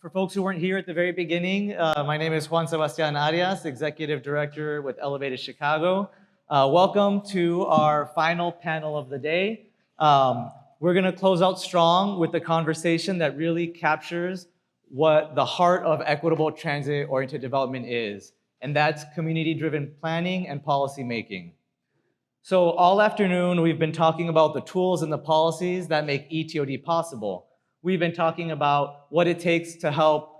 For folks who weren't here at the very beginning, my name is Juan Sebastian Arias, Executive Director with Elevated Chicago. Welcome to our final panel of the day. We're going to close out strong with the conversation that really captures what the heart of equitable transit-oriented development is, and that's community-driven planning and policy making. So all afternoon, we've been talking about the tools and the policies that make ETOD possible. We've been talking about what it takes to help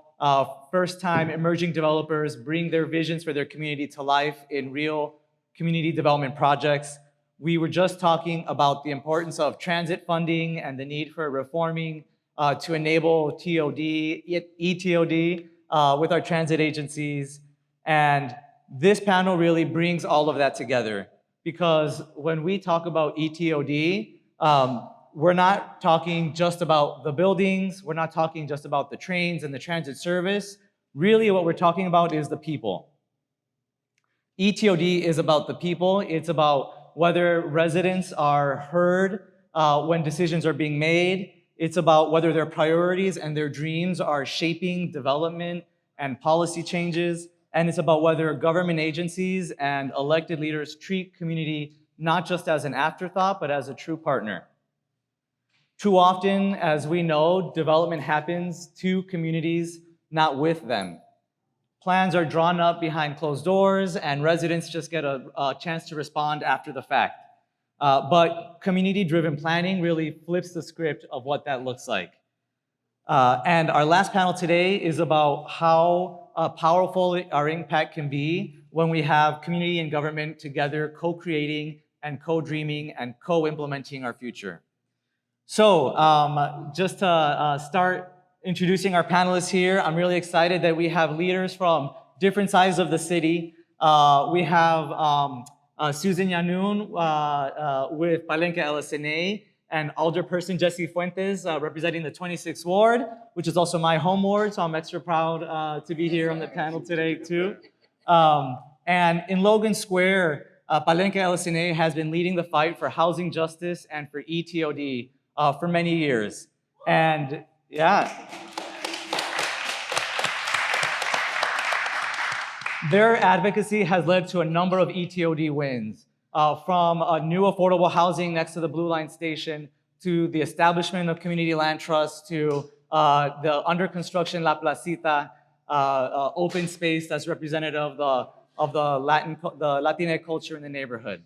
first-time emerging developers bring their visions for their community to life in real community development projects. We were just talking about the importance of transit funding and the need for reforming to enable ETOD with our transit agencies. And this panel really brings all of that together, because when we talk about ETOD, we're not talking just about the buildings, we're not talking just about the trains and the transit service. Really what we're talking about is the people. ETOD is about the people. It's about whether residents are heard when decisions are being made. It's about whether their priorities and their dreams are shaping development and policy changes. And it's about whether government agencies and elected leaders treat community not just as an afterthought, but as a true partner. Too often, as we know, development happens to communities, not with them. Plans are drawn up behind closed doors, and residents just get a chance to respond after the fact. But community-driven planning really flips the script of what that looks like. And our last panel today is about how powerful our impact can be when we have community and government together co-creating and co-dreaming and co-implementing our future. So just to start introducing our panelists here, I'm really excited that we have leaders from different sides of the city. We have Susan Yanun with Palenque LSNA, and Alderperson Jessie Fuentes representing the 26th Ward, which is also my home ward, so I'm extra proud to be here on the panel today too. And in Logan Square, Palenque LSNA has been leading the fight for housing justice and for ETOD for many years. And yeah. Their advocacy has led to a number of ETOD wins, from new affordable housing next to the Blue Line station, to the establishment of community land trusts, to the under construction La Placita open space that's representative of the Latinx culture in the neighborhood.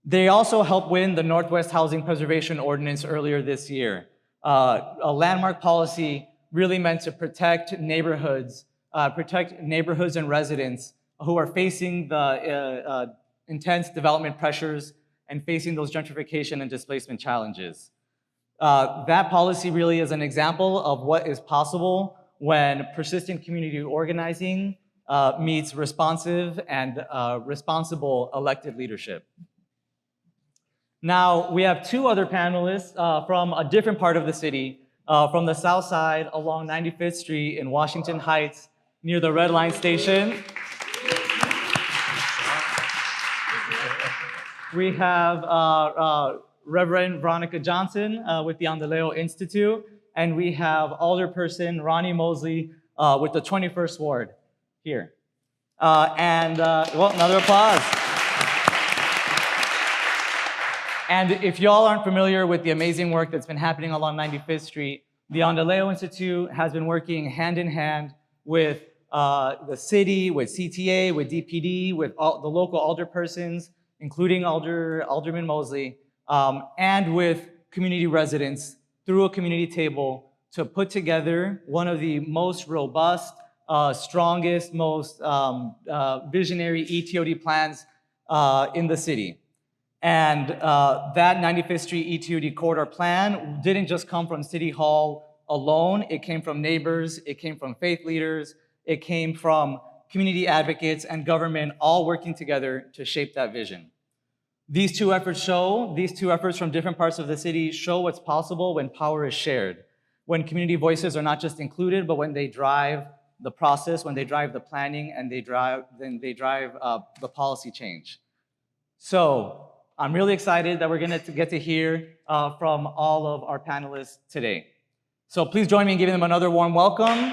They also helped win the Northwest Housing Preservation Ordinance earlier this year, a landmark policy really meant to protect neighborhoods and residents who are facing the intense development pressures and facing those gentrification and displacement challenges. That policy really is an example of what is possible when persistent community organizing meets responsive and responsible elected leadership. Now, we have two other panelists from a different part of the city, from the south side along 95th Street in Washington Heights, near the Red Line station. We have Reverend Veronica Johnson with the Endeleo Institute, and we have Alderperson Ronnie Mosley with the 21st Ward here. Well, another applause. And if y'all aren't familiar with the amazing work that's been happening along 95th Street, the Endeleo Institute has been working hand in hand with the city, with CTA, with DPD, with all the local alderpersons, including Alderman Mosley, and with community residents through a community table to put together one of the most robust, strongest, most visionary ETOD plans in the city. And that 95th Street ETOD corridor plan didn't just come from City Hall alone. It came from neighbors, it came from faith leaders, it came from community advocates and government all working together to shape that vision. These two efforts from different parts of the city show what's possible when power is shared, when community voices are not just included, but when they drive the process, when they drive the planning, and they drive the policy change. So I'm really excited that we're going to get to hear from all of our panelists today. So please join me in giving them another warm welcome.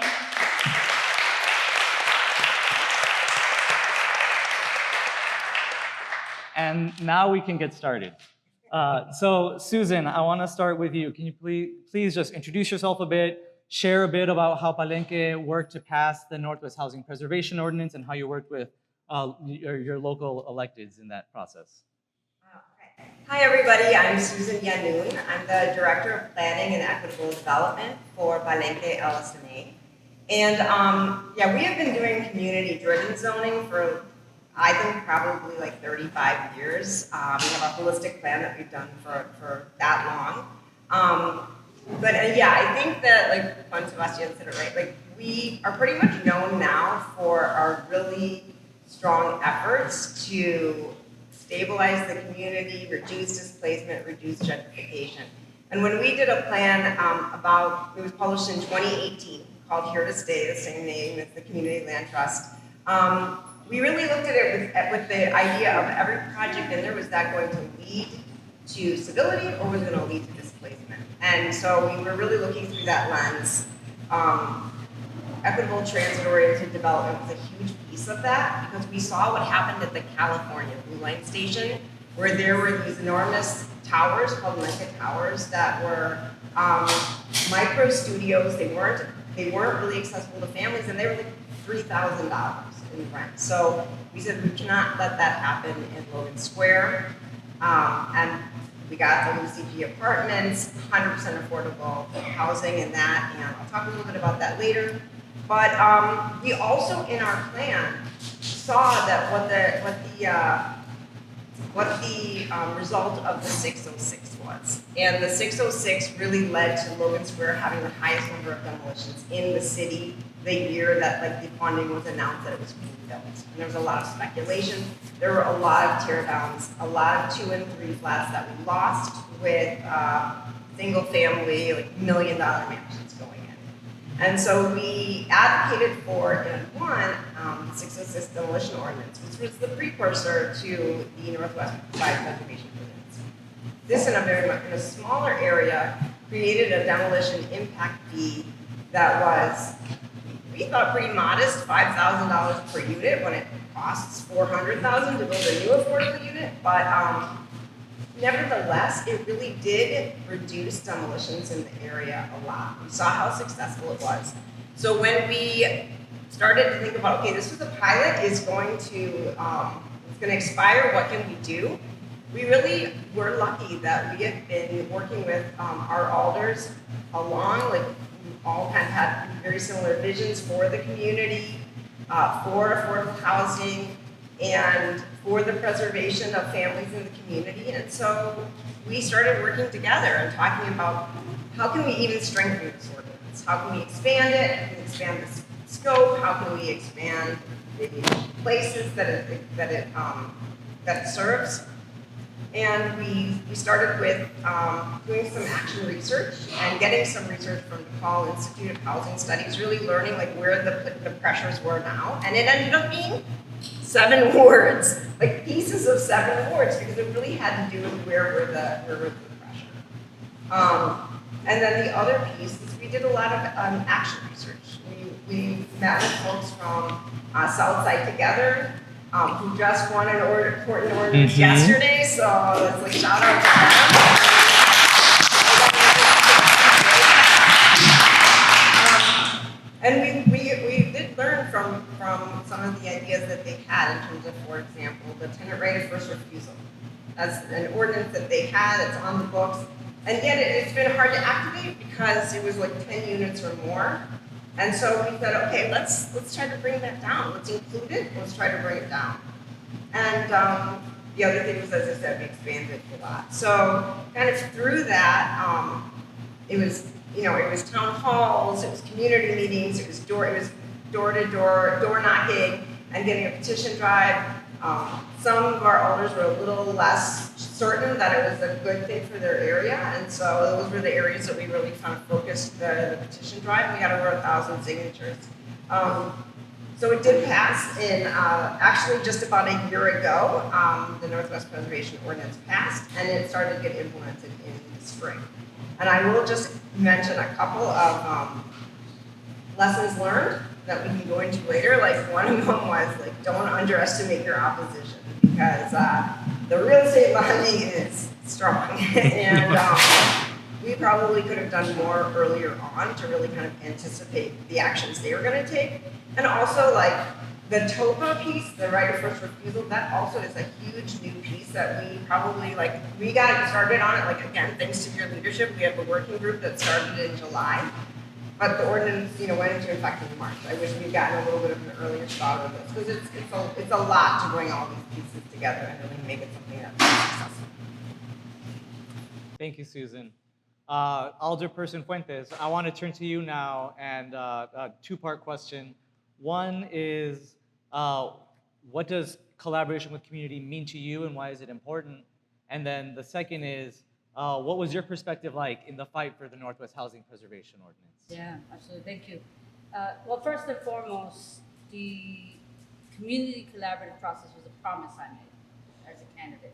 And now we can get started. So Susan, I want to start with you. Can you please just introduce yourself a bit, share a bit about how Palenque worked to pass the Northwest Housing Preservation Ordinance and how you worked with your local electeds in that process. Okay. Hi everybody, I'm Susan Yanun. I'm the Director of Planning and Equitable Development for Palenque LSNA. And yeah, we have been doing community-driven zoning for I think probably like 35 years. We have a holistic plan that we've done for that long. But yeah, I think that like Juan Sebastian said it right, like we are pretty much known now for our really strong efforts to stabilize the community, reduce displacement, reduce gentrification. And when we did a plan it was published in 2018, called Here to Stay, the same name as the Community Land Trust, we really looked at it with the idea of every project in there, was that going to lead to stability or was it going to lead to displacement? And so we were really looking through that lens. Equitable transit-oriented development was a huge piece of that because we saw what happened at the California Blue Line Station, where there were these enormous towers called Palenque towers that were micro studios. They weren't really accessible to families, and they were like $3,000 in rent. So we said we cannot let that happen in Logan Square. And we got the UCG apartments, 100% affordable housing in that, and I'll talk a little bit about that later. But we also in our plan saw that what the result of the 606 was. And the 606 really led to Logan Square having the highest number of demolitions in the city the year that like the funding was announced that it was being built. And there was a lot of speculation. There were a lot of tear downs, a lot of 2 and 3 flats that we lost with single family, like $1 million mansions going in. And so we advocated for, in one, 606 demolition ordinance, which was the precursor to the Northwest Side Preservation Ordinance. This, in a smaller area, created a demolition impact fee that was, we thought, pretty modest, $5,000 per unit when it costs $400,000 to build a new affordable unit. But nevertheless, it really did reduce demolitions in the area a lot. We saw how successful it was. So when we started to think about, okay, this was a pilot, it's going to expire, what can we do? We really were lucky that we have been working with our alders along, like we all kind of had very similar visions for the community, for affordable housing, and for the preservation of families in the community. And so we started working together and talking about how can we even strengthen this ordinance? How can we expand it? How can we expand the scope? How can we expand the places that it serves? And we started with doing some action research and getting some research from the DePaul Institute of Housing Studies, really learning like where the pressures were now. And it ended up being 7 wards, like pieces of 7 wards, because it really had to do with where were the pressure. And then the other piece is we did a lot of action research. We met with folks from Southside Together, who just won an important ordinance yesterday, so let's like shout out to them. And we did learn from some of the ideas that they had in terms of, for example, the tenant right of first refusal. That's an ordinance that they had, it's on the books, and yet it's been hard to activate because it was like 10 units or more. And so we said, okay, let's try to bring that down. Let's include it, let's try to bring it down. And the other thing was, as I said, we expanded a lot. So kind of through that, it was town halls, it was community meetings, it was door knocking and getting a petition drive. Some of our alders were a little less certain that it was a good thing for their area, and so those were the areas that we really kind of focused the petition drive. We got over 1,000 signatures. So it did pass in, actually just about a year ago, the Northwest Preservation Ordinance passed, and it started to get implemented in the spring. And I will just mention a couple of lessons learned that we can go into later. Like one of them was like, don't underestimate your opposition, because the real estate lobby is strong. And we probably could have done more earlier on to really kind of anticipate the actions they were going to take. And also, like, the TOPA piece, the right of first refusal, that also is a huge new piece that we probably, like, we got started on it, like, again, thanks to your leadership. We have a working group that started in July, but the ordinance, went into effect in March. I wish we'd gotten a little bit of an earlier start of this, because it's a lot to bring all these pieces together and really make it something that's successful. Thank you, Susan. Alderperson Fuentes, I want to turn to you now, and a two-part question. One is, what does collaboration with community mean to you, and why is it important? And then the second is, what was your perspective like in the fight for the Northwest Housing Preservation Ordinance? Yeah, absolutely. Thank you. Well, first and foremost, the community collaborative process was a promise I made as a candidate.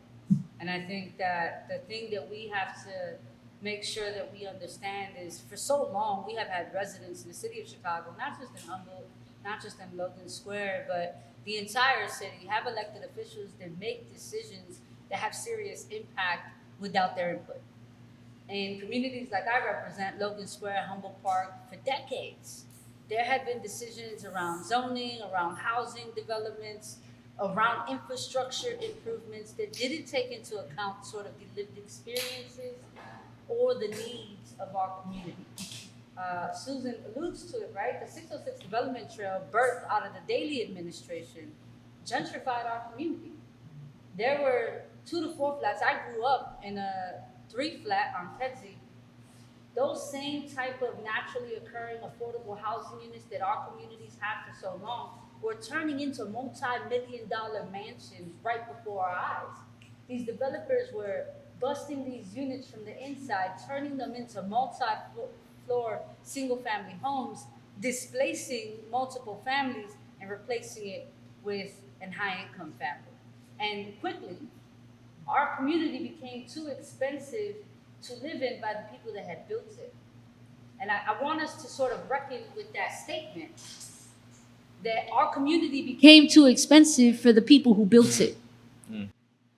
And I think that the thing that we have to make sure that we understand is, for so long, we have had residents in the city of Chicago, not just in Humboldt, not just in Logan Square, but the entire city, have elected officials that make decisions that have serious impact without their input. In communities like I represent, Logan Square, Humboldt Park, for decades, there have been decisions around zoning, around housing developments, around infrastructure improvements that didn't take into account sort of the lived experiences or the needs of our community. Susan alludes to it, right? The 606 Development Trail, birthed out of the Daley administration, gentrified our community. There were 2 to 4 flats. I grew up in a 3 flat on Kedzie. Those same type of naturally occurring affordable housing units that our communities had for so long were turning into multi-million-dollar mansions right before our eyes. These developers were busting these units from the inside, turning them into multi-floor single-family homes, displacing multiple families and replacing it with a high-income family. And quickly, our community became too expensive to live in by the people that had built it. And I want us to sort of reckon with that statement, that our community became too expensive for the people who built it.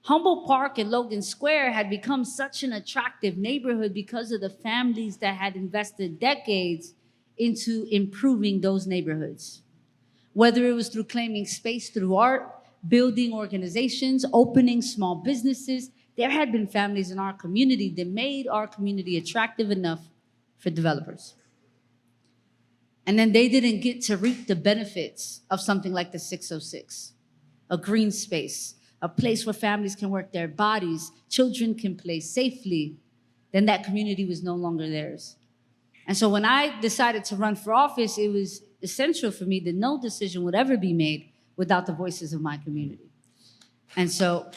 Humboldt Park and Logan Square had become such an attractive neighborhood because of the families that had invested decades into improving those neighborhoods. Whether it was through claiming space through art, building organizations, opening small businesses, there had been families in our community that made our community attractive enough for developers. And then they didn't get to reap the benefits of something like the 606, a green space, a place where families can work their bodies, children can play safely. Then that community was no longer theirs. And so when I decided to run for office, it was essential for me that no decision would ever be made without the voices of my community. And so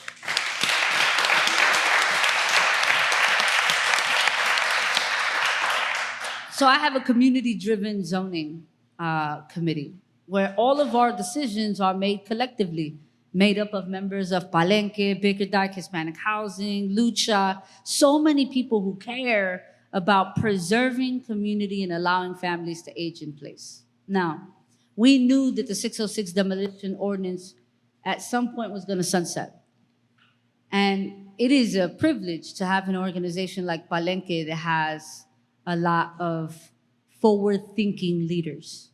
I have a community-driven zoning committee where all of our decisions are made collectively, made up of members of Palenque, Bickerdike, Hispanic Housing, Lucha, so many people who care about preserving community and allowing families to age in place. Now, we knew that the 606 demolition ordinance at some point was going to sunset. And it is a privilege to have an organization like Palenque that has a lot of forward-thinking leaders.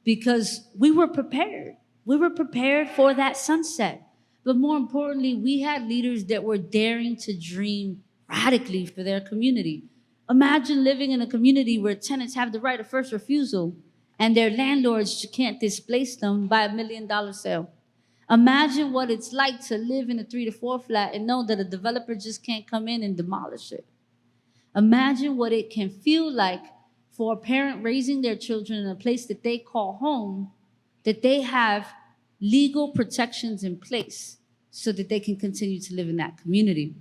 Because we were prepared. We were prepared for that sunset. But more importantly, we had leaders that were daring to dream radically for their community. Imagine living in a community where tenants have the right of first refusal and their landlords can't displace them by $1 million sale. Imagine what it's like to live in a 3 to 4 flat and know that a developer just can't come in and demolish it. Imagine what it can feel like for a parent raising their children in a place that they call home, that they have legal protections in place so that they can continue to live in that community.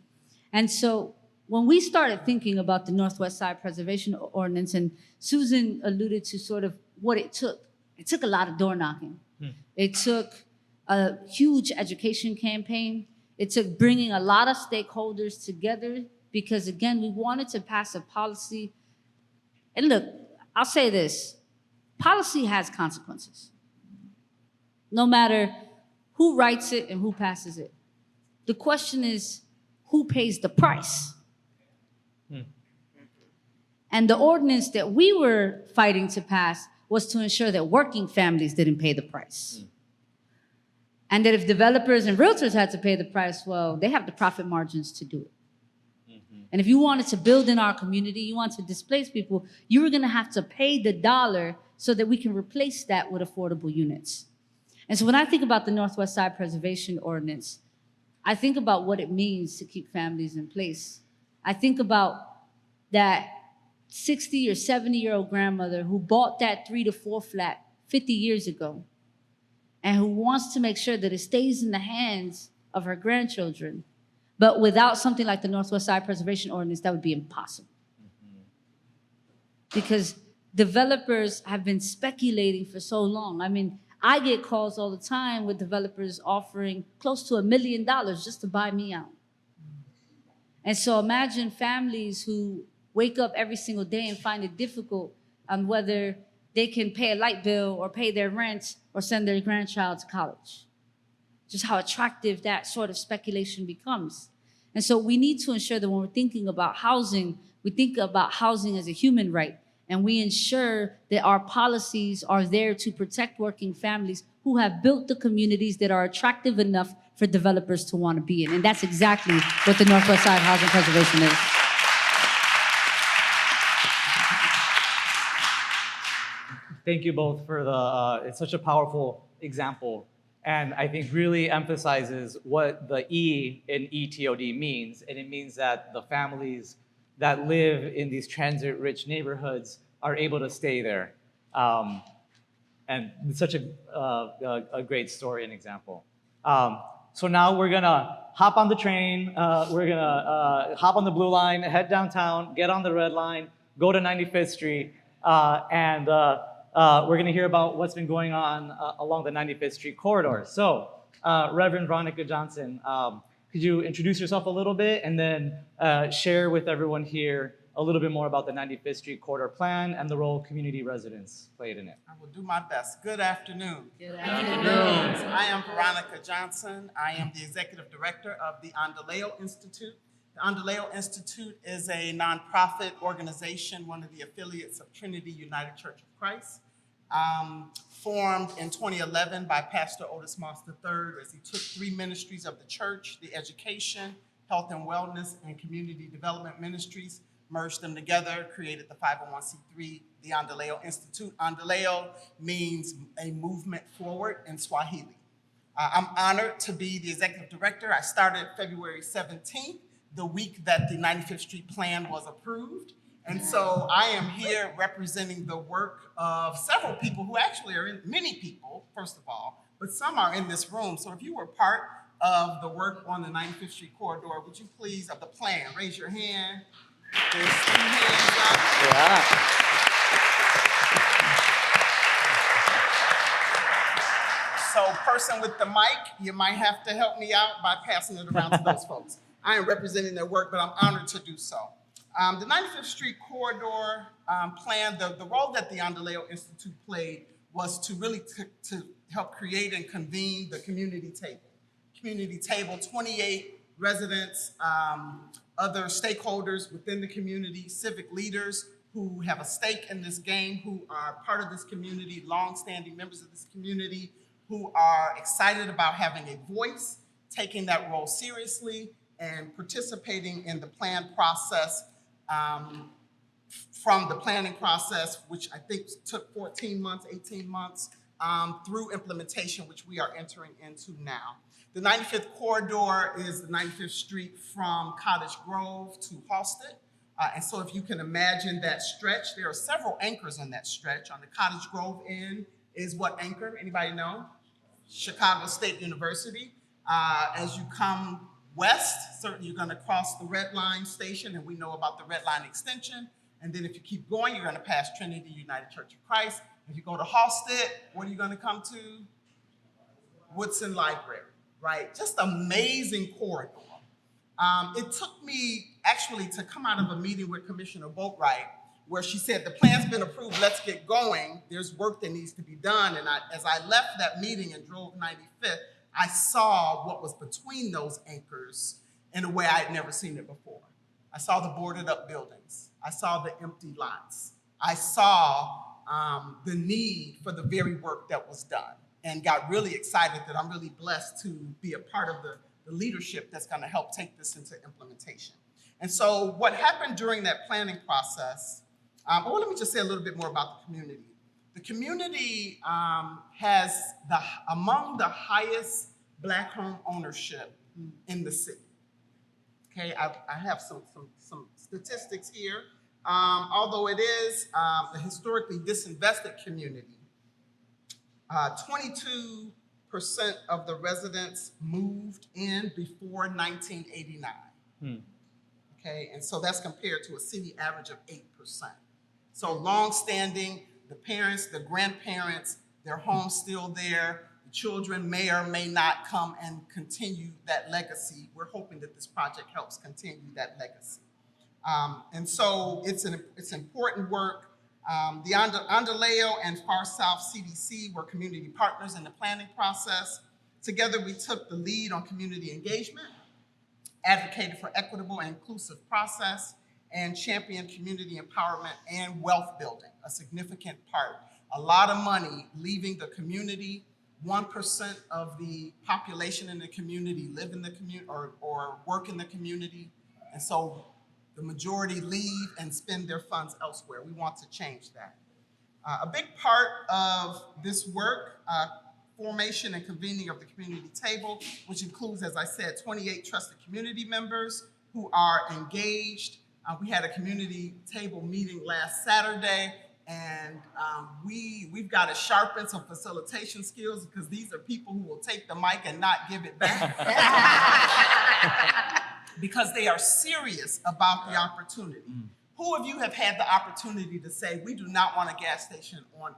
And so when we started thinking about the Northwest Side Preservation Ordinance, and Susan alluded to sort of what it took a lot of door knocking. It took a huge education campaign. It took bringing a lot of stakeholders together because, again, we wanted to pass a policy. And look, I'll say this, policy has consequences, no matter who writes it and who passes it. The question is, who pays the price? And the ordinance that we were fighting to pass was to ensure that working families didn't pay the price. And that if developers and realtors had to pay the price, well, they have the profit margins to do it. And if you wanted to build in our community, you want to displace people, you were gonna have to pay the dollar so that we can replace that with affordable units. And so when I think about the Northwest Side Preservation Ordinance, I think about what it means to keep families in place. I think about that 60 or 70-year-old grandmother who bought that 3 to 4 flat 50 years ago and who wants to make sure that it stays in the hands of her grandchildren. But without something like the Northwest Side Preservation Ordinance, that would be impossible. Because developers have been speculating for so long. I mean, I get calls all the time with developers offering close to $1 million just to buy me out. And so imagine families who wake up every single day and find it difficult on whether they can pay a light bill or pay their rent or send their grandchild to college. Just how attractive that sort of speculation becomes. And so we need to ensure that when we're thinking about housing, we think about housing as a human right, and we ensure that our policies are there to protect working families who have built the communities that are attractive enough for developers to want to be in. And that's exactly what the Northwest Side Housing Preservation is. Thank you both for it's such a powerful example. And I think really emphasizes what the E in ETOD means. And it means that the families that live in these transit-rich neighborhoods are able to stay there. And it's such a great story and example. So now we're gonna hop on the train, we're gonna hop on the blue line, head downtown, get on the red line, go to 95th Street, and we're gonna hear about what's been going on along the 95th Street corridor. So, Reverend Veronica Johnson, could you introduce yourself a little bit and then share with everyone here a little bit more about the 95th Street corridor plan and the role community residents played in it? I will do my best. Good afternoon. Good afternoon. I am Veronica Johnson. I am the executive director of the Endeleo Institute. The Endeleo Institute is a nonprofit organization, one of the affiliates of Trinity United Church of Christ, formed in 2011 by Pastor Otis Moss III as he took 3 ministries of the church, the education, health and wellness, and community development ministries, merged them together, created the 501c3, the Endeleo Institute. Endeleo means a movement forward in Swahili. I'm honored to be the executive director. I started February 17th, the week that the 95th Street plan was approved. And so I am here representing the work of several people who actually are in, many people, first of all, but some are in this room. So if you were part of the work on the 95th Street corridor, would you please, of the plan, raise your hand. There's 3 hands up. Yeah. So person with the mic, you might have to help me out by passing it around to those folks. I am representing their work, but I'm honored to do so. The 95th Street corridor plan, the role that the Endeleo Institute played was to really to help create and convene the community table. Community table, 28 residents, other stakeholders within the community, civic leaders who have a stake in this game, who are part of this community, longstanding members of this community, who are excited about having a voice, taking that role seriously, and participating in the plan process, from the planning process, which I think took 14 months, 18 months, through implementation, which we are entering into now. The 95th corridor is the 95th Street from Cottage Grove to Halsted. And so if you can imagine that stretch, there are several anchors on that stretch. On the Cottage Grove end is what anchor? Anybody know? Chicago State University. As you come west, certainly you're gonna cross the Red Line station, and we know about the Red Line extension. And then if you keep going, you're gonna pass Trinity United Church of Christ. If you go to Halstead, what are you gonna come to? Woodson Library, right? Just amazing corridor. It took me actually to come out of a meeting with Commissioner Boatwright, where she said, the plan's been approved, let's get going. There's work that needs to be done. And as I left that meeting and drove 95th, I saw what was between those anchors in a way I had never seen it before. I saw the boarded up buildings. I saw the empty lots. I saw the need for the very work that was done, and got really excited that I'm really blessed to be a part of the leadership that's gonna help take this into implementation. And so what happened during that planning process, well, let me just say a little bit more about the community. The community has among the highest Black home ownership in the city. Okay, I have some statistics here. Although it is a historically disinvested community, 22% of the residents moved in before 1989. Okay, and so that's compared to a city average of 8%. So long-standing, the parents, the grandparents, their home's still there. The children may or may not come and continue that legacy. We're hoping that this project helps continue that legacy. And so it's important work. The Endeleo and Far South CDC were community partners in the planning process. Together, we took the lead on community engagement, advocated for equitable and inclusive process, and championed community empowerment and wealth building, a significant part. A lot of money leaving the community. 1% of the population in the community live in the community or work in the community. And so the majority leave and spend their funds elsewhere. We want to change that. A big part of this work, formation and convening of the community table, which includes, as I said, 28 trusted community members who are engaged. We had a community table meeting last Saturday, and we've got to sharpen some facilitation skills, because these are people who will take the mic and not give it back. Because they are serious about the opportunity. Who of you have had the opportunity to say, we do not want a gas station on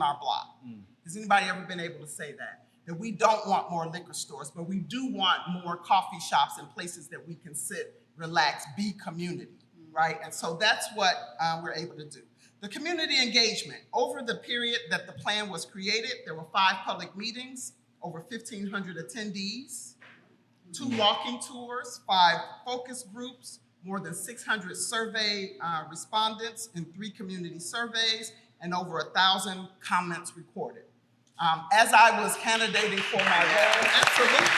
our block? Has anybody ever been able to say that? That we don't want more liquor stores, but we do want more coffee shops and places that we can sit, relax, be community, right? And so that's what we're able to do. The community engagement. Over the period that the plan was created, there were 5 public meetings, over 1,500 attendees, 2 walking tours, 5 focus groups, more than 600 survey respondents in 3 community surveys, and over 1,000 comments recorded. As I was candidating for my role, absolutely,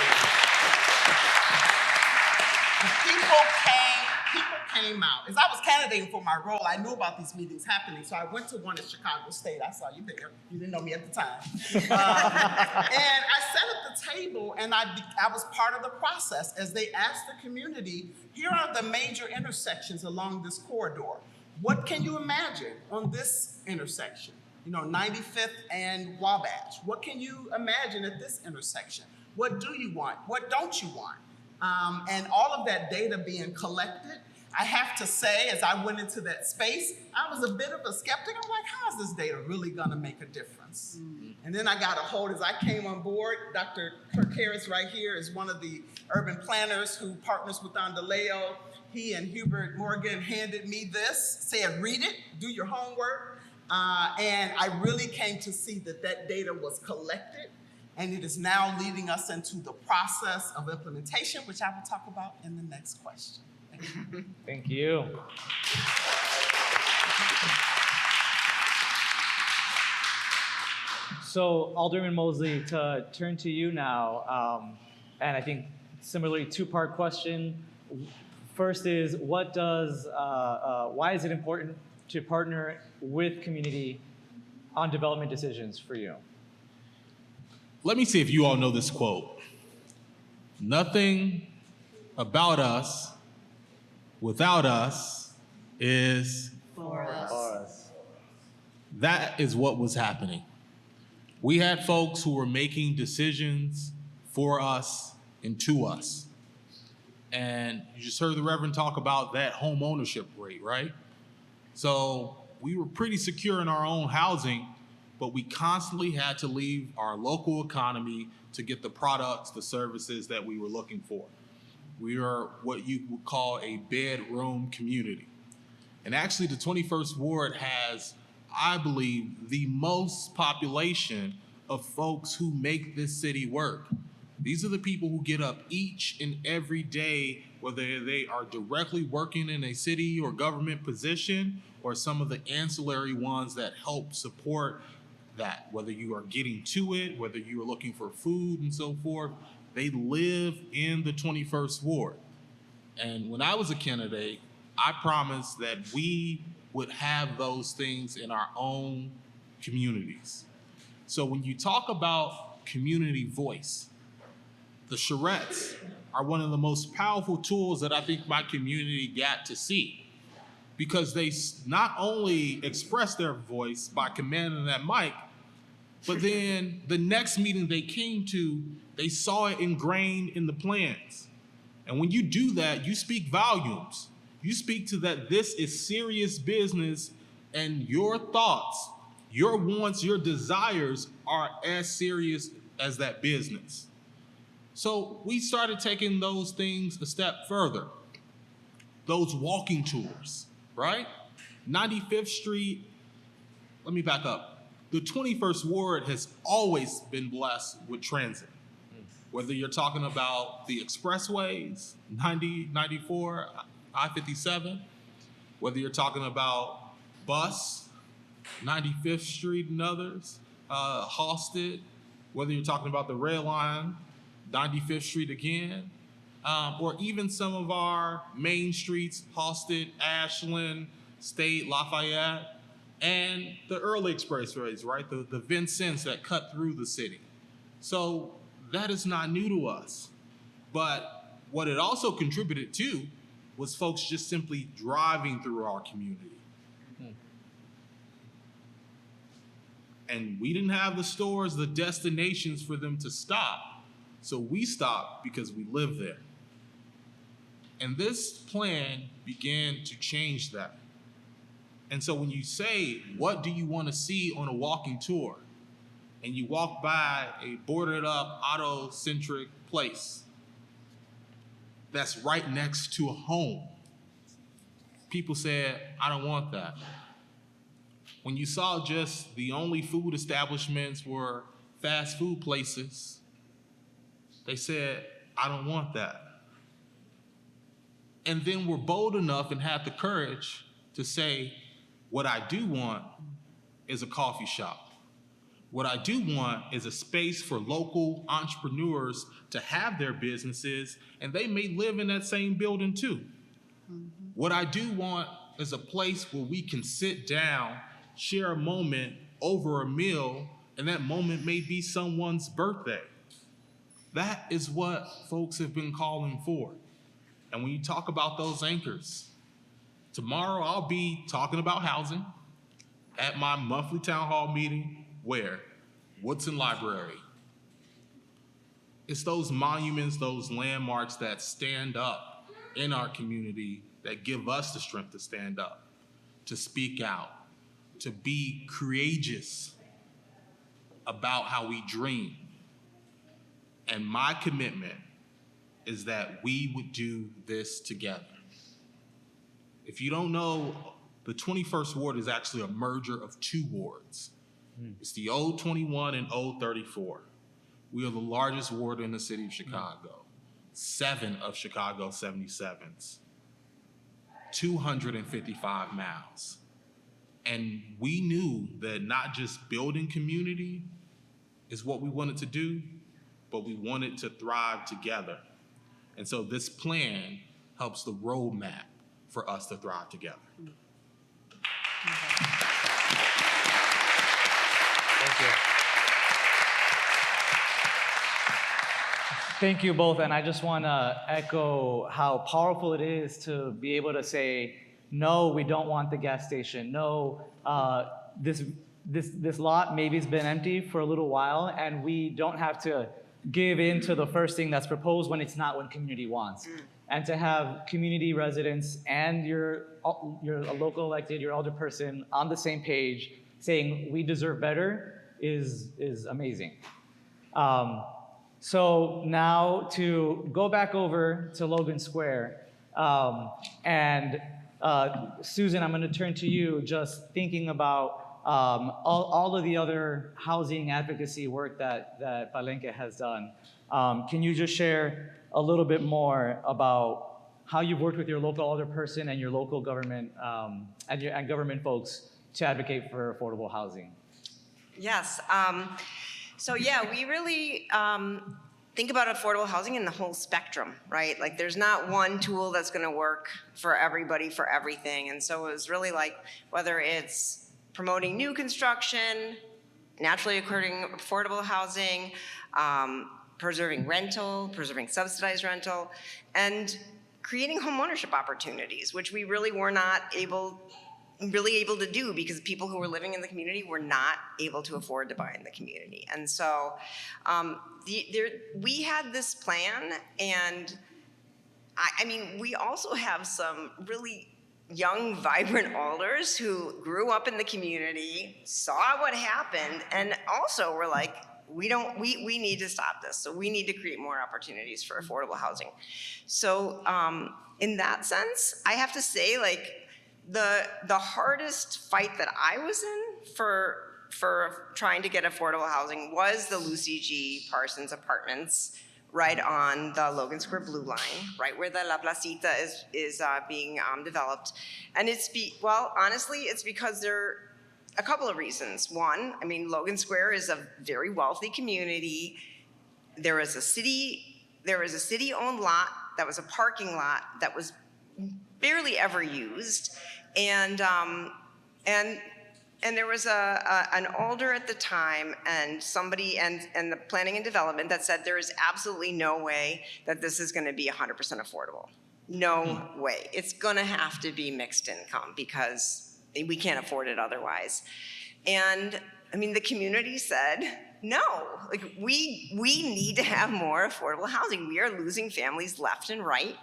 people came out. As I was candidating for my role, I knew about these meetings happening, so I went to one in Chicago State. I saw you there. You didn't know me at the time. And I sat at the table, and I was part of the process as they asked the community, here are the major intersections along this corridor. What can you imagine on this intersection? You know, 95th and Wabash. What can you imagine at this intersection? What do you want? What don't you want? And all of that data being collected, I have to say, as I went into that space, I was a bit of a skeptic. I'm like, how is this data really gonna make a difference? And then I got a hold, as I came on board, Dr. Kirk Harris right here is one of the urban planners who partners with Endeleo. He and Hubert Morgan handed me this, said, read it, do your homework. And I really came to see that that data was collected, and it is now leading us into the process of implementation, which I will talk about in the next question. Thank you. So, Alderman Mosley, to turn to you now, and I think similarly 2-part question. First is, why is it important to partner with community on development decisions for you? Let me see if you all know this quote. Nothing about us without us is For us. That is what was happening. We had folks who were making decisions for us and to us. And you just heard the Reverend talk about that home ownership rate, right? So we were pretty secure in our own housing, but we constantly had to leave our local economy to get the products, the services that we were looking for. We are what you would call a bedroom community. And actually the 21st Ward has, I believe, the most population of folks who make this city work. These are the people who get up each and every day, whether they are directly working in a city or government position or some of the ancillary ones that help support that, whether you are getting to it, whether you are looking for food and so forth. They live in the 21st Ward. And when I was a candidate, I promised that we would have those things in our own communities. So when you talk about community voice, the charrettes are one of the most powerful tools that I think my community got to see, because they not only express their voice by commanding that mic, but then the next meeting they came to, they saw it ingrained in the plans. And when you do that, you speak volumes. You speak to that this is serious business, and your thoughts, your wants, your desires are as serious as that business. So we started taking those things a step further. Those walking tours, right? 95th Street, let me back up. The 21st Ward has always been blessed with transit. Whether you're talking about the expressways, 90, 94, I-57, whether you're talking about bus, 95th Street and others, Halsted, whether you're talking about the rail line, 95th Street again, or even some of our main streets, Halsted, Ashland, State, Lafayette, and the early expressways, right? The Vincennes that cut through the city. So that is not new to us. But what it also contributed to was folks just simply driving through our community. And we didn't have the stores, the destinations for them to stop. So we stopped because we live there. And this plan began to change that. And so when you say, what do you want to see on a walking tour? And you walk by a boarded up, auto-centric place that's right next to a home, people said, I don't want that. When you saw just the only food establishments were fast food places, they said, I don't want that. And then were bold enough and had the courage to say, what I do want is a coffee shop. What I do want is a space for local entrepreneurs to have their businesses, and they may live in that same building too. What I do want is a place where we can sit down, share a moment over a meal, and that moment may be someone's birthday. That is what folks have been calling for. And when you talk about those anchors, tomorrow I'll be talking about housing at my monthly town hall meeting. Where? Woodson Library. It's those monuments, those landmarks that stand up in our community that give us the strength to stand up, to speak out, to be courageous about how we dream. And my commitment is that we would do this together. If you don't know, the 21st Ward is actually a merger of two wards. It's the old 21 and old 34. We are the largest ward in the city of Chicago. 7 of Chicago's 77s. 255 miles. And we knew that not just building community is what we wanted to do, but we wanted to thrive together. And so this plan helps the roadmap for us to thrive together. Thank you. Thank you both, and I just want to echo how powerful it is to be able to say, no, we don't want the gas station. No, this lot maybe has been empty for a little while, and we don't have to give in to the first thing that's proposed when it's not what community wants. And to have community residents and your local elected, your alderperson on the same page saying we deserve better is amazing. So now to go back over to Logan Square, and Susan, I'm going to turn to you, just thinking about all of the other housing advocacy work that Palenque has done. Can you just share a little bit more about how you've worked with your local alderperson and your local government and government folks to advocate for affordable housing? Yes. So yeah, we really think about affordable housing in the whole spectrum, right? Like there's not one tool that's going to work for everybody for everything. And so it was really like whether it's promoting new construction, naturally occurring affordable housing, preserving rental, preserving subsidized rental, and creating home ownership opportunities, which we really were not able to do because people who were living in the community were not able to afford to buy in the community. And so we had this plan, and I mean, we also have some really young, vibrant alders who grew up in the community, saw what happened, and also were like, we need to stop this. So we need to create more opportunities for affordable housing. So in that sense, I have to say, like, the hardest fight that I was in for trying to get affordable housing was the Lucy G. Parsons Apartments, right on the Logan Square Blue Line, right where the La Placita is being developed. And well, honestly, it's because there are a couple of reasons. One, I mean, Logan Square is a very wealthy community. There was a city-owned lot that was a parking lot that was barely ever used, and there was an alder at the time and somebody and the planning and development that said there is absolutely no way that this is going to be 100% affordable. No way. It's going to have to be mixed income because we can't afford it otherwise. And I mean, the community said, no, like we need to have more affordable housing. We are losing families left and right.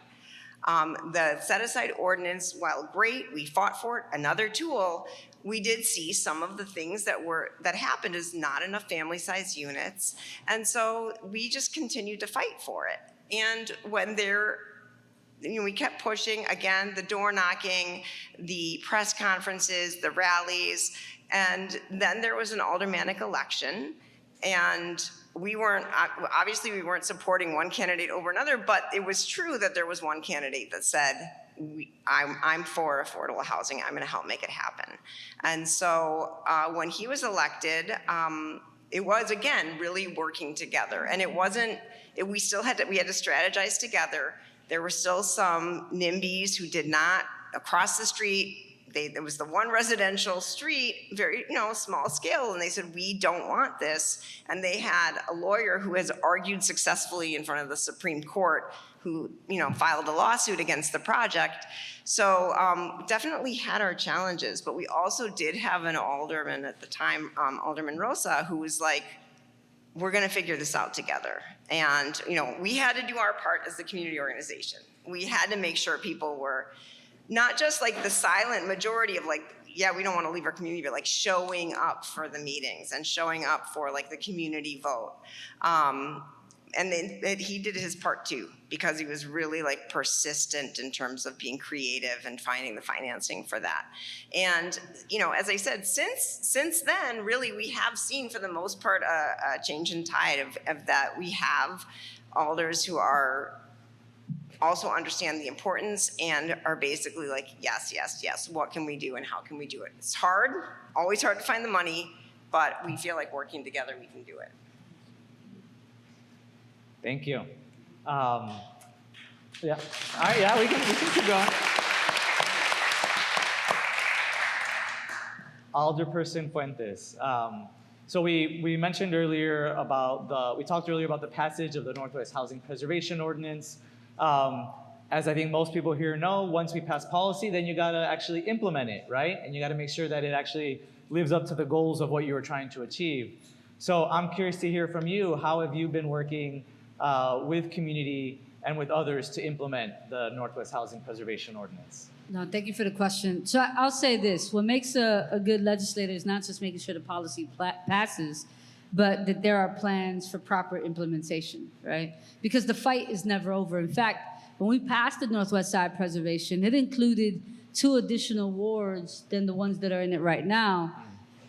The set-aside ordinance, while great, we fought for it, another tool, we did see some of the things that happened is not enough family-sized units. And so we just continued to fight for it. And when we kept pushing, again, the door knocking, the press conferences, the rallies, and then there was an aldermanic election, and obviously we weren't supporting one candidate over another, but it was true that there was one candidate that said, I'm for affordable housing, I'm gonna help make it happen. And so when he was elected, it was, again, really working together. And we had to strategize together. There were still some NIMBYs who did not, across the street, there was the one residential street, very, small scale, and they said, we don't want this. And they had a lawyer who has argued successfully in front of the Supreme Court who, filed a lawsuit against the project. So definitely had our challenges, but we also did have an alderman at the time, Alderman Rosa, who was like, we're gonna figure this out together. And we had to do our part as the community organization. We had to make sure people were not just like the silent majority of like, yeah, we don't want to leave our community, but like showing up for the meetings and showing up for like the community vote. And then he did his part too, because he was really like persistent in terms of being creative and finding the financing for that. And, as I said, since then, really, we have seen for the most part a change in tide of that. We have alders who are also understand the importance and are basically like, yes, yes, yes, what can we do and how can we do it? It's hard, always hard to find the money, but we feel like working together, we can do it. Thank you. Yeah. All right, yeah, we can keep going. Alderperson Fuentes. So we mentioned earlier we talked earlier about the passage of the Northwest Housing Preservation Ordinance. As I think most people here know, once we pass policy, then you gotta actually implement it, right? And you gotta make sure that it actually lives up to the goals of what you were trying to achieve. So I'm curious to hear from you. How have you been working with community and with others to implement the Northwest Housing Preservation Ordinance? No, thank you for the question. So I'll say this: what makes a good legislator is not just making sure the policy passes, but that there are plans for proper implementation, right? Because the fight is never over. In fact, when we passed the Northwest Side Preservation, it included 2 additional wards than the ones that are in it right now.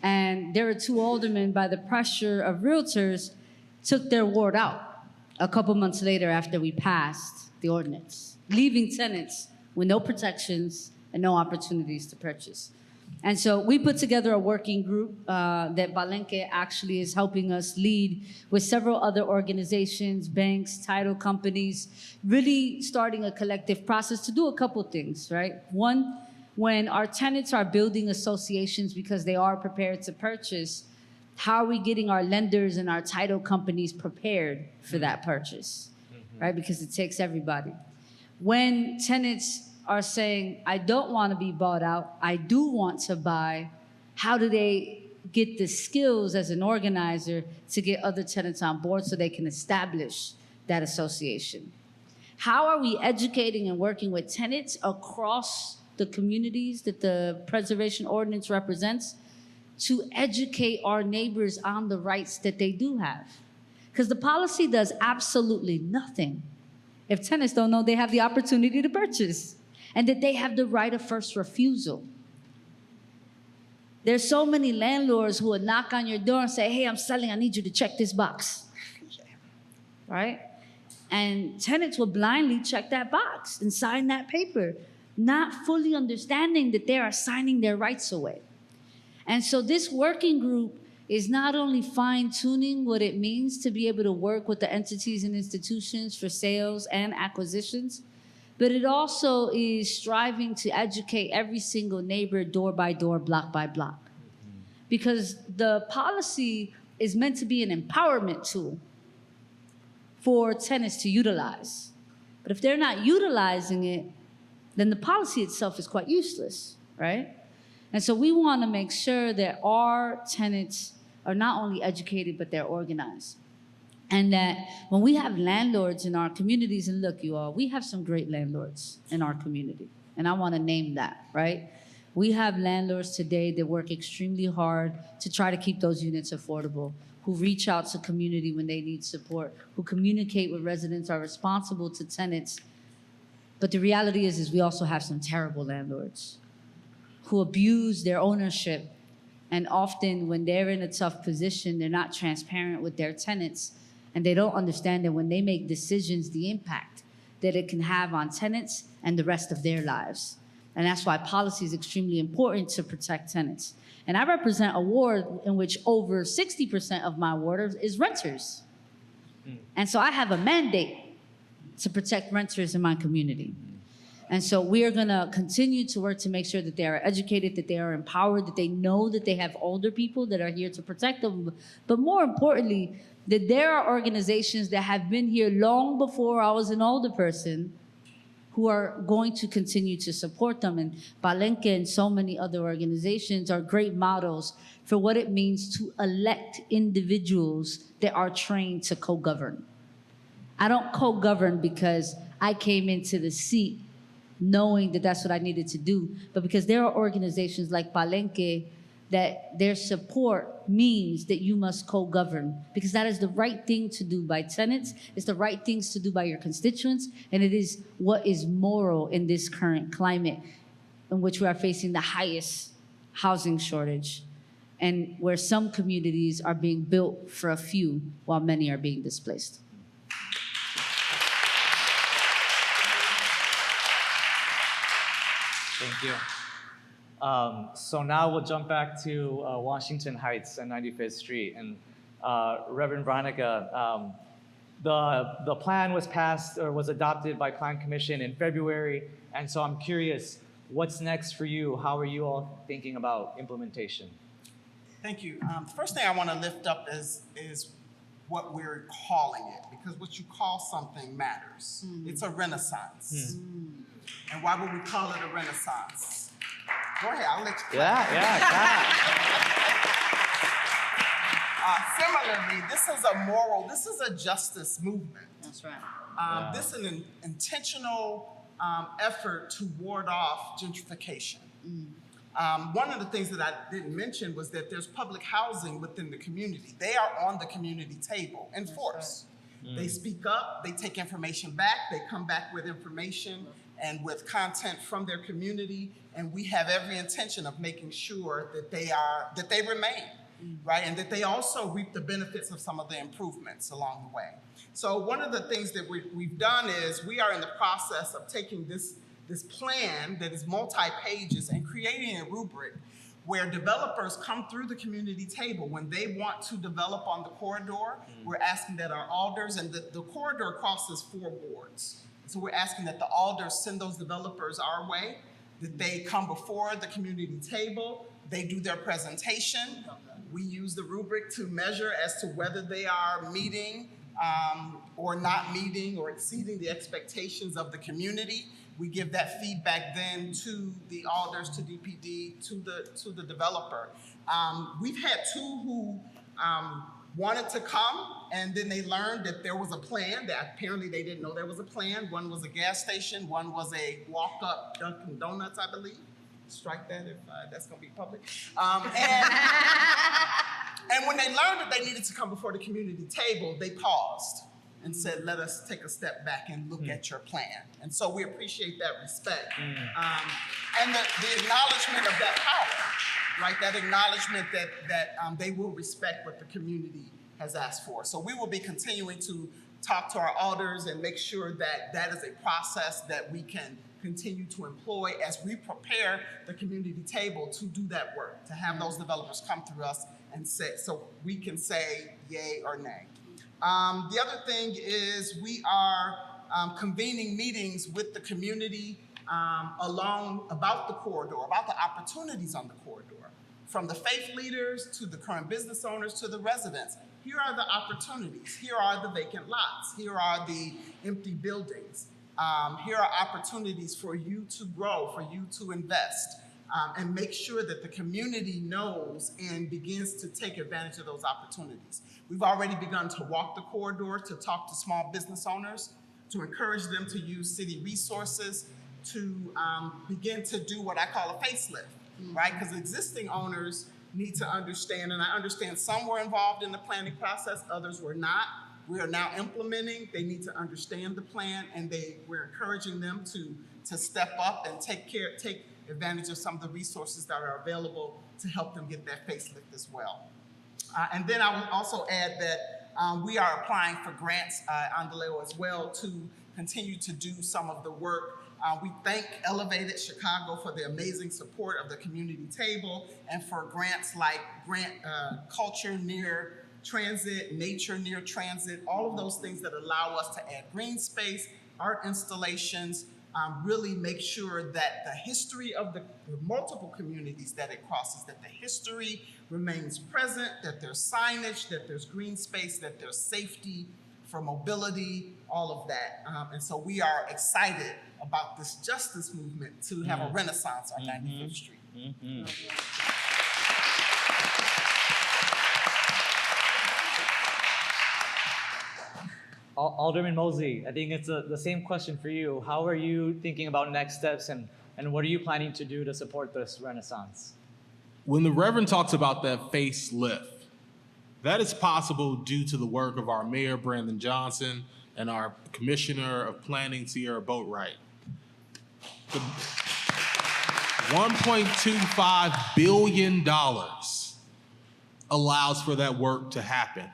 And there were 2 aldermen, by the pressure of realtors, took their ward out a couple months later after we passed the ordinance, leaving tenants with no protections and no opportunities to purchase. And so we put together a working group that Palenque actually is helping us lead with several other organizations, banks, title companies, really starting a collective process to do a couple things, right? One, when our tenants are building associations because they are prepared to purchase, how are we getting our lenders and our title companies prepared for that purchase, right? Because it takes everybody. When tenants are saying, I don't want to be bought out, I do want to buy, how do they get the skills as an organizer to get other tenants on board so they can establish that association? How are we educating and working with tenants across the communities that the preservation ordinance represents to educate our neighbors on the rights that they do have? Because the policy does absolutely nothing if tenants don't know they have the opportunity to purchase and that they have the right of first refusal. There's so many landlords who would knock on your door and say, hey, I'm selling, I need you to check this box, right? And tenants will blindly check that box and sign that paper, not fully understanding that they are signing their rights away. And so this working group is not only fine-tuning what it means to be able to work with the entities and institutions for sales and acquisitions, but it also is striving to educate every single neighbor door by door, block by block. Because the policy is meant to be an empowerment tool for tenants to utilize. But if they're not utilizing it, then the policy itself is quite useless, right? And so we want to make sure that our tenants are not only educated, but they're organized. And that when we have landlords in our communities, and look, you all, we have some great landlords in our community, and I want to name that, right? We have landlords today that work extremely hard to try to keep those units affordable, who reach out to community when they need support, who communicate with residents, are responsible to tenants. But the reality is we also have some terrible landlords who abuse their ownership. And often when they're in a tough position, they're not transparent with their tenants, and they don't understand that when they make decisions, the impact that it can have on tenants and the rest of their lives. And that's why policy is extremely important to protect tenants. And I represent a ward in which over 60% of my ward is renters. And so I have a mandate to protect renters in my community. And so we are gonna continue to work to make sure that they are educated, that they are empowered, that they know that they have older people that are here to protect them. But more importantly, that there are organizations that have been here long before I was an Alderperson who are going to continue to support them. And Palenque and so many other organizations are great models for what it means to elect individuals that are trained to co-govern. I don't co-govern because I came into the seat knowing that that's what I needed to do, but because there are organizations like Palenque that their support means that you must co-govern, because that is the right thing to do by tenants, it's the right things to do by your constituents, and it is what is moral in this current climate in which we are facing the highest housing shortage and where some communities are being built for a few while many are being displaced. Thank you. So now we'll jump back to Washington Heights and 95th Street. And Reverend Veronica, the plan was passed or was adopted by Plan Commission in February. And so I'm curious, what's next for you? How are you all thinking about implementation? Thank you. The first thing I want to lift up is what we're calling it, because what you call something matters. It's a renaissance. And why would we call it a renaissance? Go ahead, I'll let you. Yeah. Similarly, this is a justice movement. That's right. This is an intentional effort to ward off gentrification. One of the things that I didn't mention was that there's public housing within the community. They are on the community table in force. They speak up, they take information back, they come back with information and with content from their community, and we have every intention of making sure that they remain, right? And that they also reap the benefits of some of the improvements along the way. So one of the things that we've done is we are in the process of taking this plan that is multi-pages and creating a rubric where developers come through the community table. When they want to develop on the corridor, we're asking that our alders, and the corridor crosses 4 wards. So we're asking that the alders send those developers our way, that they come before the community table, they do their presentation. We use the rubric to measure as to whether they are meeting or not meeting or exceeding the expectations of the community. We give that feedback then to the alders, to DPD, to the developer. We've had 2 who wanted to come, and then they learned that there was a plan. That apparently they didn't know there was a plan. One was a gas station, one was a walk-up Dunkin' Donuts, I believe. Strike that if that's gonna be public. And when they learned that they needed to come before the community table, they paused and said, let us take a step back and look at your plan. And so we appreciate that respect. And the acknowledgement of that power, right? That acknowledgement that they will respect what the community has asked for. So we will be continuing to talk to our alders and make sure that that is a process that we can continue to employ as we prepare the community table to do that work, to have those developers come through us and say, so we can say yay or nay. The other thing is we are convening meetings with the community about the corridor, about the opportunities on the corridor, from the faith leaders to the current business owners to the residents. Here are the opportunities. Here are the vacant lots. Here are the empty buildings. Here are opportunities for you to grow, for you to invest, and make sure that the community knows and begins to take advantage of those opportunities. We've already begun to walk the corridor, to talk to small business owners, to encourage them to use city resources, to begin to do what I call a facelift, right? Because existing owners need to understand, and I understand some were involved in the planning process, others were not. We are now implementing. They need to understand the plan, and we're encouraging them to step up and take advantage of some of the resources that are available to help them get that facelift as well. And then I would also add that we are applying for grants on Endeleo as well to continue to do some of the work. We thank Elevated Chicago for the amazing support of the community table and for grants like Culture Near Transit, Nature Near Transit, all of those things that allow us to add green space, art installations, really make sure that the history of the multiple communities that it crosses, that the history remains present, that there's signage, that there's green space, that there's safety for mobility, all of that. And so we are excited about this justice movement to have a renaissance on 95th Street. Alderman Mosley, I think it's the same question for you. How are you thinking about next steps, and what are you planning to do to support this renaissance? When the Reverend talks about that facelift, that is possible due to the work of our Mayor, Brandon Johnson, and our Commissioner of Planning, Sierra Boatwright. The $1.25 billion allows for that work to happen.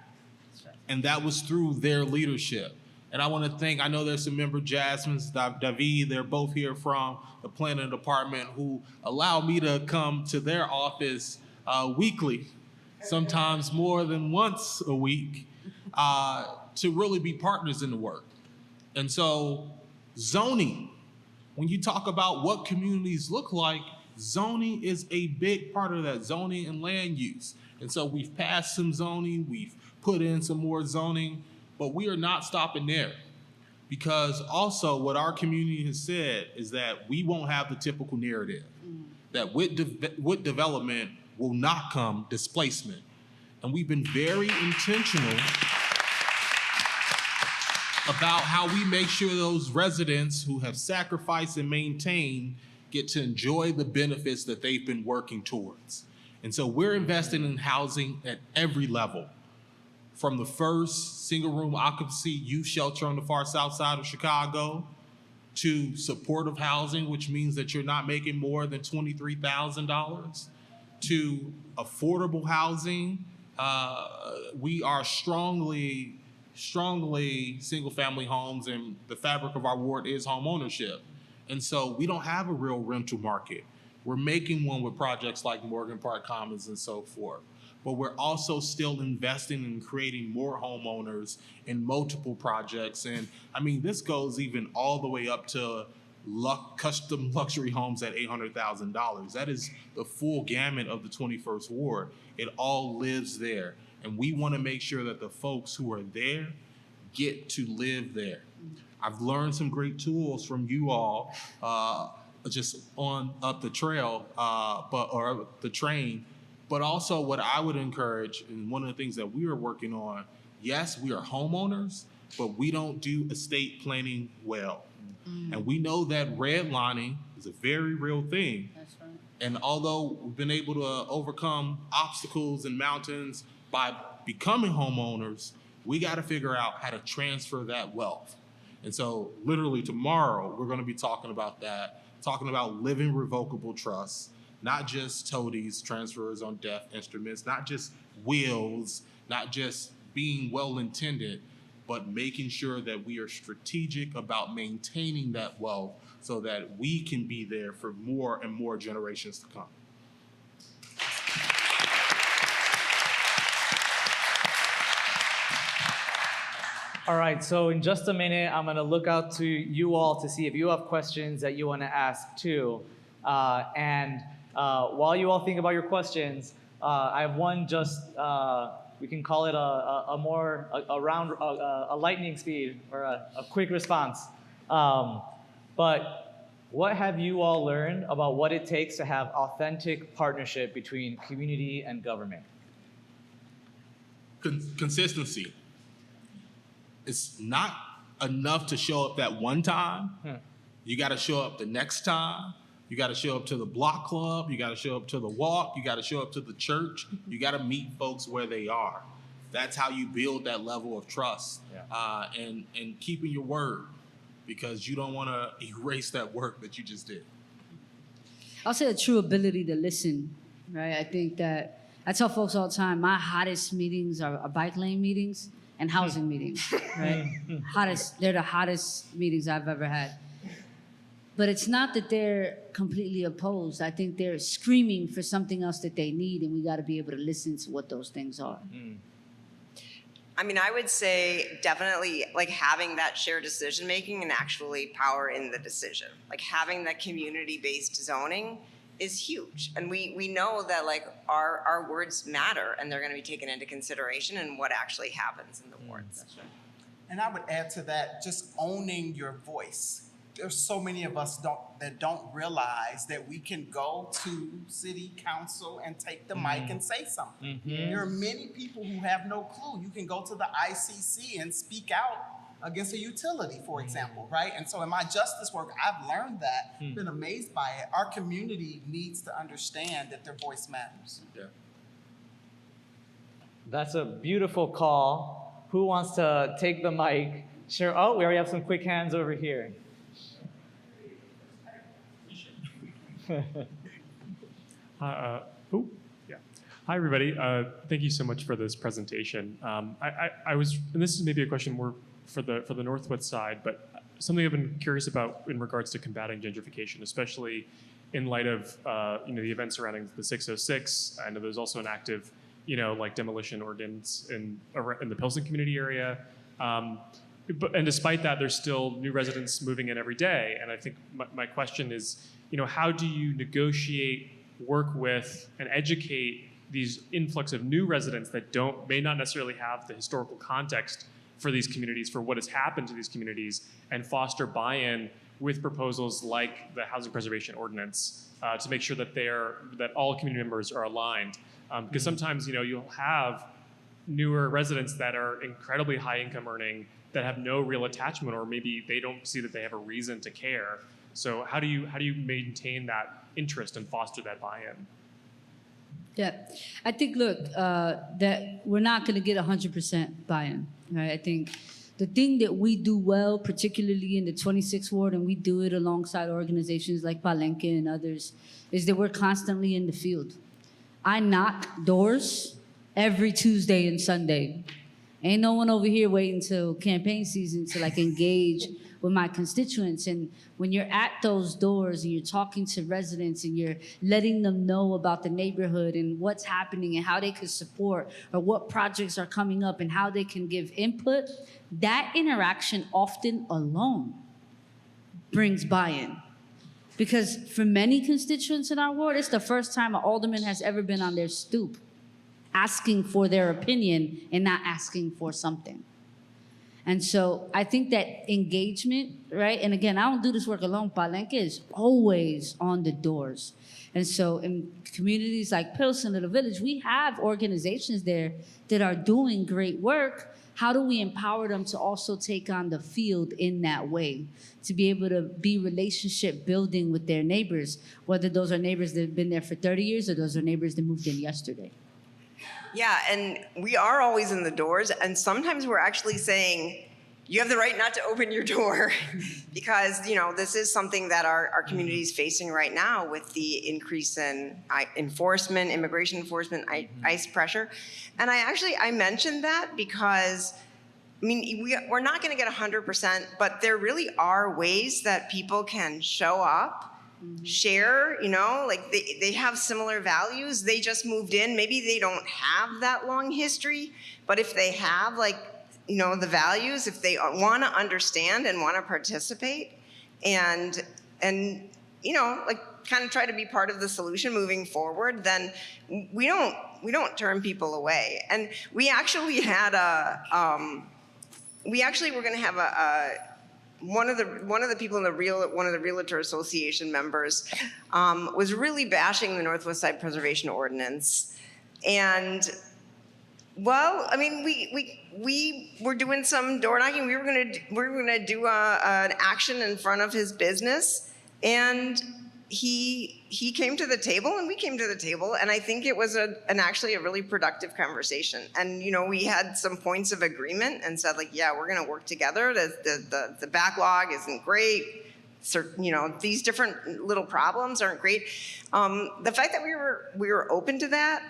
And that was through their leadership. And I want to thank, I know there's some member Jasmine, David, they're both here from the planning department who allow me to come to their office weekly, sometimes more than once a week, to really be partners in the work. And so zoning, when you talk about what communities look like, zoning is a big part of that, zoning and land use. And so we've passed some zoning, we've put in some more zoning, but we are not stopping there. Because also what our community has said is that we won't have the typical narrative, that with development will not come displacement. And we've been very intentional about how we make sure those residents who have sacrificed and maintained get to enjoy the benefits that they've been working towards. And so we're investing in housing at every level, from the first single room occupancy youth shelter on the far south side of Chicago, to supportive housing, which means that you're not making more than $23,000, to affordable housing. We are strongly single-family homes, and the fabric of our ward is home ownership. And so we don't have a real rental market. We're making one with projects like Morgan Park Commons and so forth. But we're also still investing in creating more homeowners in multiple projects. And I mean, this goes even all the way up to custom luxury homes at $800,000. That is the full gamut of the 21st Ward. It all lives there. And we want to make sure that the folks who are there get to live there. I've learned some great tools from you all just on up the trail, or the train. But also what I would encourage, and one of the things that we are working on, yes, we are homeowners, but we don't do estate planning well. And we know that redlining is a very real thing. That's right. And although we've been able to overcome obstacles and mountains by becoming homeowners, we got to figure out how to transfer that wealth. And so literally tomorrow, we're going to be talking about that, talking about living revocable trusts, not just toadies, transfers on death instruments, not just wills, not just being well-intended, but making sure that we are strategic about maintaining that wealth so that we can be there for more and more generations to come. All right, so in just a minute, I'm gonna look out to you all to see if you have questions that you wanna ask too. While you all think about your questions, I have one just, we can call it a lightning speed or a quick response. But what have you all learned about what it takes to have authentic partnership between community and government? Consistency. It's not enough to show up that one time. You got to show up the next time. You got to show up to the block club. You got to show up to the walk. You got to show up to the church. You got to meet folks where they are. That's how you build that level of trust. And keeping your word, because you don't want to erase that work that you just did. I'll say a true ability to listen, right? I think that I tell folks all the time, my hottest meetings are bike lane meetings and housing meetings, right? They're the hottest meetings I've ever had. But it's not that they're completely opposed. I think they're screaming for something else that they need, and we got to be able to listen to what those things are. I mean, I would say definitely like having that shared decision making and actually power in the decision. Like having that community-based zoning is huge. And we know that like our words matter and they're going to be taken into consideration in what actually happens in the wards. That's right. And I would add to that, just owning your voice. There's so many of us that don't realize that we can go to city council and take the mic and say something. There are many people who have no clue. You can go to the ICC and speak out against a utility, for example, right? And so in my justice work, I've learned that, been amazed by it. Our community needs to understand that their voice matters. Yeah. That's a beautiful call. Who wants to take the mic? Sure. Oh, we already have some quick hands over here. Hi, everybody. Thank you so much for this presentation. I was, and this is maybe a question more for the Northwest side, but something I've been curious about in regards to combating gentrification, especially in light of the events surrounding the 606. I know there's also an active, demolition ordinance in the Pilsen community area. And despite that, there's still new residents moving in every day. And I think my question is, how do you negotiate, work with, and educate these influx of new residents that may not necessarily have the historical context for these communities, for what has happened to these communities, and foster buy-in with proposals like the Housing Preservation Ordinance to make sure that all community members are aligned. Because sometimes, you'll have newer residents that are incredibly high income earning that have no real attachment, or maybe they don't see that they have a reason to care. So how do you maintain that interest and foster that buy-in? Yeah, I think, look, that we're not going to get 100% buy-in, right? I think the thing that we do well, particularly in the 26th Ward, and we do it alongside organizations like Palenque and others, is that we're constantly in the field. I knock doors every Tuesday and Sunday. Ain't no one over here waiting till campaign season to like engage with my constituents. And when you're at those doors and you're talking to residents and you're letting them know about the neighborhood and what's happening and how they can support or what projects are coming up and how they can give input, that interaction often alone brings buy-in. Because for many constituents in our ward, it's the first time an alderman has ever been on their stoop asking for their opinion and not asking for something. And so I think that engagement, right? And again, I don't do this work alone. Palenque is always on the doors. And so in communities like Pilsen, Little Village, we have organizations there that are doing great work. How do we empower them to also take on the field in that way, to be able to be relationship building with their neighbors, whether those are neighbors that have been there for 30 years or those are neighbors that moved in yesterday? Yeah, and we are always in the doors, and sometimes we're actually saying, you have the right not to open your door because, you know, this is something that our community is facing right now with the increase in enforcement, immigration enforcement, ICE pressure. And I mentioned that because, I mean, we're not going to get 100%, but there really are ways that people can show up, share, you know, like they have similar values. They just moved in. Maybe they don't have that long history, but if they have, like, you know, the values, if they want to understand and want to participate and you know, like kind of try to be part of the solution moving forward, then we don't turn people away. And we actually had we were going to have one of the people in one of the Realtor Association members was really bashing the Northwest Side Preservation Ordinance. And well, I mean, we were doing some door knocking. We were gonna do an action in front of his business, and he came to the table, and we came to the table, and I think it was actually a really productive conversation. And you know, we had some points of agreement, and said like, yeah, we're gonna work together. The backlog isn't great. You know, these different little problems aren't great. The fact that we were open to that.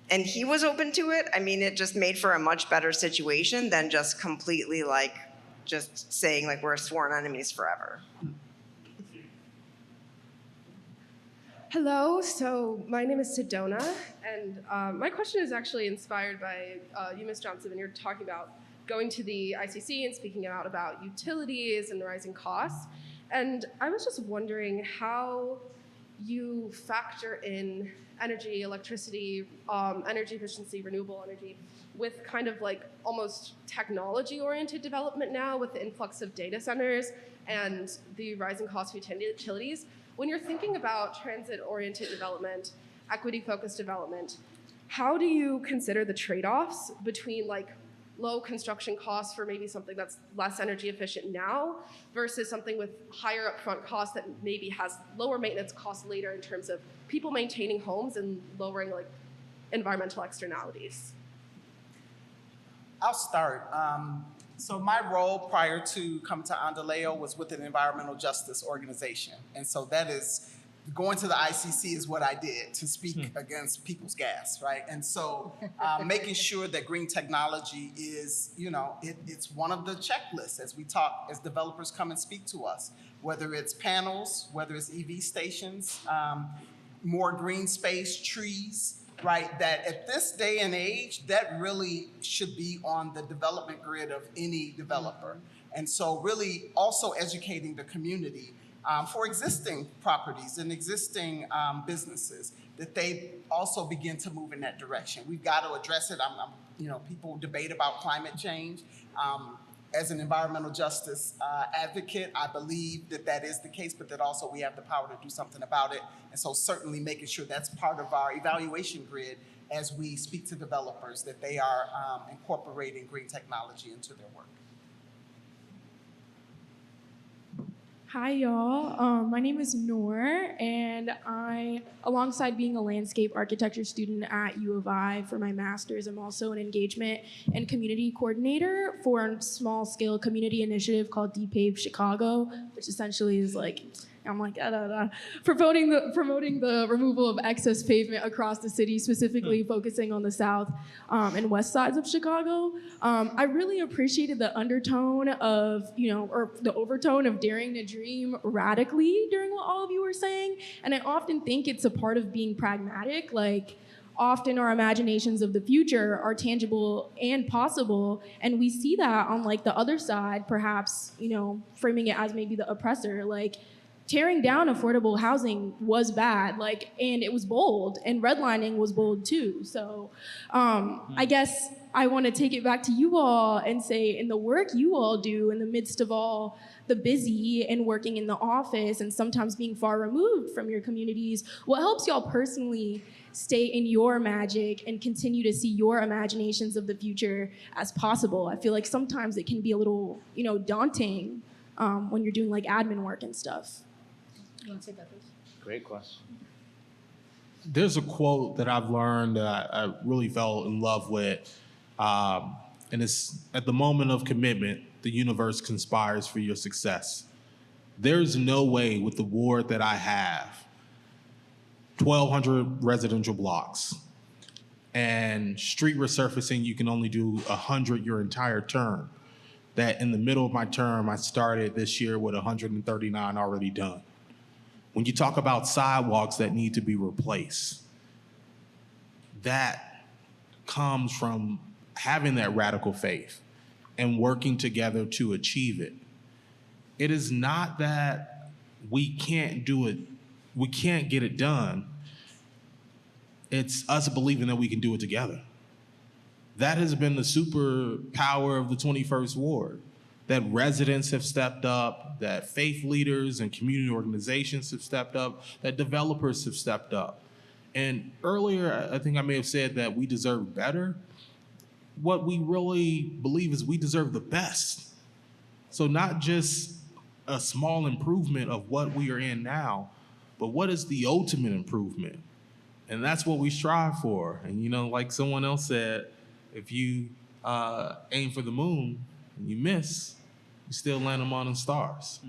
And he was open to it. I mean, it just made for a much better situation than just completely like just saying like we're sworn enemies forever. Hello, so my name is Sedona, and my question is actually inspired by you, Ms. Johnson, and you're talking about going to the ICC and speaking out about utilities and rising costs. And I was just wondering how you factor in energy, electricity, energy efficiency, renewable energy with kind of like almost technology-oriented development now with the influx of data centers and the rising cost of utilities. When you're thinking about transit-oriented development, equity-focused development, how do you consider the trade-offs between like low construction costs for maybe something that's less energy efficient now versus something with higher upfront costs that maybe has lower maintenance costs later in terms of people maintaining homes and lowering like environmental externalities? I'll start. So my role prior to coming to Endeleo was with an environmental justice organization. And so that is, going to the ICC is what I did to speak against people's gas, right? And so making sure that green technology is, you know, it's one of the checklists as we talk, as developers come and speak to us, whether it's panels, whether it's EV stations, more green space, trees, right? That at this day and age, that really should be on the development grid of any developer. And so really also educating the community for existing properties and existing businesses, that they also begin to move in that direction. We've got to address it. You know, people debate about climate change. As an environmental justice advocate, I believe that that is the case, but that also we have the power to do something about it. And so certainly making sure that's part of our evaluation grid as we speak to developers that they are incorporating green technology into their work. Hi, y'all. My name is Noor, and alongside being a landscape architecture student at U of I for my master's, I'm also an engagement and community coordinator for a small-scale community initiative called DPAVE Chicago, which essentially is like, I'm like, promoting the removal of excess pavement across the city, specifically focusing on the south and west sides of Chicago. I really appreciated the undertone of, or the overtone of daring to dream radically during what all of you were saying. And I often think it's a part of being pragmatic. Like, often our imaginations of the future are tangible and possible, and we see that on like the other side, perhaps, framing it as maybe the oppressor. Like, tearing down affordable housing was bad, and it was bold, and redlining was bold too. So I guess I want to take it back to you all and say, in the work you all do in the midst of all the busy and working in the office and sometimes being far removed from your communities, what helps y'all personally stay in your magic and continue to see your imaginations of the future as possible? I feel like sometimes it can be a little, daunting when you're doing like admin work and stuff. You want to take that first? Great question. There's a quote that I've learned that I really fell in love with, and it's, at the moment of commitment, the universe conspires for your success. There's no way with the ward that I have, 1,200 residential blocks, and street resurfacing, you can only do 100 your entire term, that in the middle of my term, I started this year with 139 already done. When you talk about sidewalks that need to be replaced, that comes from having that radical faith and working together to achieve it. It is not that we can't do it, we can't get it done. It's us believing that we can do it together. That has been the superpower of the 21st Ward, that residents have stepped up, that faith leaders and community organizations have stepped up, that developers have stepped up. And earlier, I think I may have said that we deserve better. What we really believe is we deserve the best. So not just a small improvement of what we are in now, but what is the ultimate improvement? And that's what we strive for. And like someone else said, if you aim for the moon and you miss, you still land them on the stars.